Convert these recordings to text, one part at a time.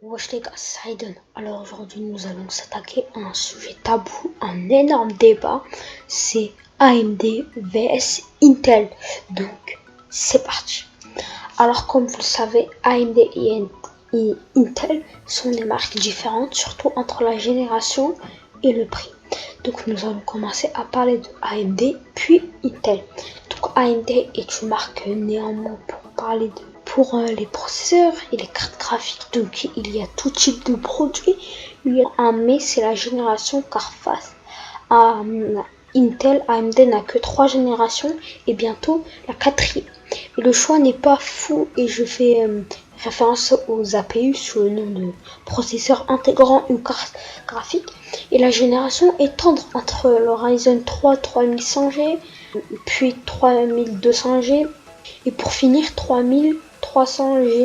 Wesh les gars, c'est Hideen. Alors aujourd'hui nous allons s'attaquer à un sujet tabou, un énorme débat, c'est AMD vs Intel. Donc c'est parti. Alors comme vous le savez, AMD et Intel sont des marques différentes, surtout entre la génération et le prix. Donc nous allons commencer à parler de AMD puis Intel. Donc AMD est une marque néanmoins pour les processeurs et les cartes graphiques. Donc il y a tout type de produits. Mais c'est la génération car face à Intel, AMD n'a que 3 générations et bientôt la 4e. Et le choix n'est pas fou et je fais référence aux APU sous le nom de processeur intégrant une carte graphique. Et la génération est tendre entre le Ryzen 3 3100G, puis 3200G et pour finir 3300G.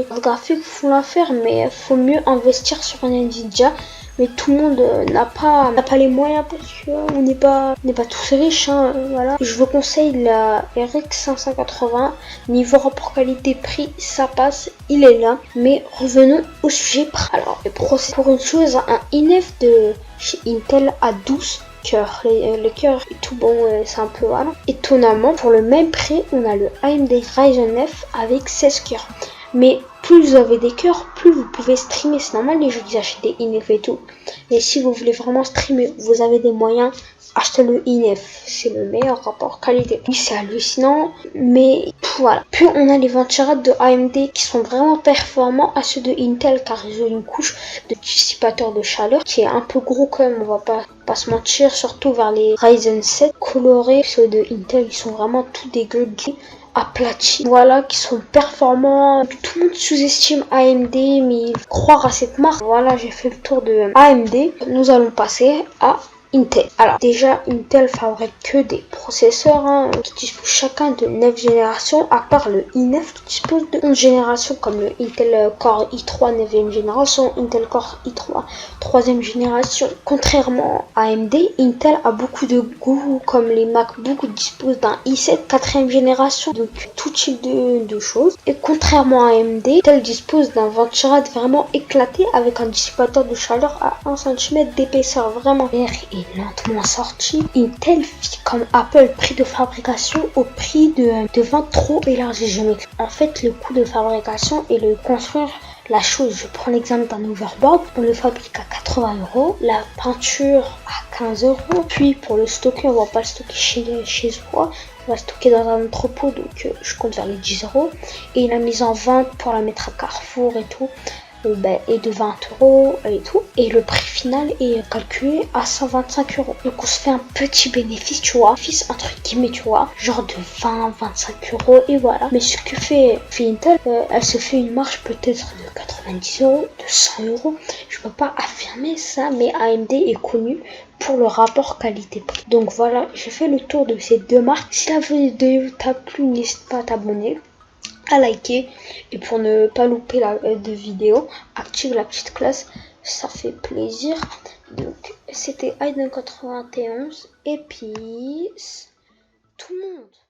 Les graphiques font l'affaire, mais il faut mieux investir sur un Nvidia. Mais tout le monde n'a pas les moyens parce qu'on n'est pas tous riches, hein, voilà. Je vous conseille la RX 580. Niveau rapport qualité-prix, ça passe, il est là. Mais revenons au sujet. Alors, pour une chose, un INF de chez Intel à 12 cœurs. Les cœurs et tout, bon, c'est un peu voilà. Étonnamment, pour le même prix, on a le AMD Ryzen 9 avec 16 cœurs. Mais plus vous avez des cœurs, plus vous pouvez streamer. C'est normal, les gens qui achètent des INF et tout. Et si vous voulez vraiment streamer, vous avez des moyens, achetez le INF. C'est le meilleur rapport qualité. Oui, c'est hallucinant. Mais voilà. Puis on a les ventilateurs de AMD qui sont vraiment performants à ceux de Intel car ils ont une couche de dissipateur de chaleur qui est un peu gros quand même. On va pas se mentir, surtout vers les Ryzen 7 colorés. Ceux de Intel, ils sont vraiment tout dégueu. Aplatis, voilà, qui sont performants. Tout le monde sous-estime AMD, mais il faut croire à cette marque. Voilà, j'ai fait le tour de AMD. Nous allons passer à Intel. Alors déjà, Intel fabrique que des processeurs qui disposent chacun de 9 générations, à part le i9 qui dispose de 11 générations, comme le Intel Core i3 9e génération, Intel Core i3 3e génération. Contrairement à AMD, Intel a beaucoup de goût, comme les MacBooks disposent d'un i7 4e génération, donc tout type de choses. Et contrairement à AMD, Intel dispose d'un ventilateur vraiment éclaté avec un dissipateur de chaleur à 1 cm d'épaisseur, vraiment. Et lentement sorti. Intel fit comme Apple prix de fabrication au prix de vente trop élargi. En fait, le coût de fabrication et le construire la chose, je prends l'exemple d'un overboard, on le fabrique à 80 €, la peinture à 15 €, puis pour le stocker, on va pas le stocker chez soi, on va stocker dans un entrepôt, donc je compte vers les 10 €, et la mise en vente pour la mettre à Carrefour et tout, et de 20 € et tout, et le prix final est calculé à 125 €. Donc on se fait un petit bénéfice, tu vois, entre guillemets, tu vois, genre de 20-25 € et voilà. Mais ce que fait Intel, elle se fait une marge peut-être de 90 €, de 100 €. Je peux pas affirmer ça, mais AMD est connu pour le rapport qualité-prix. Donc voilà, j'ai fait le tour de ces deux marques. Si la vidéo t'a plu, n'hésite pas à t'abonner, à liker, et pour ne pas louper de vidéo, active la petite cloche, ça fait plaisir. Donc c'était Hideen 91 et peace tout le monde.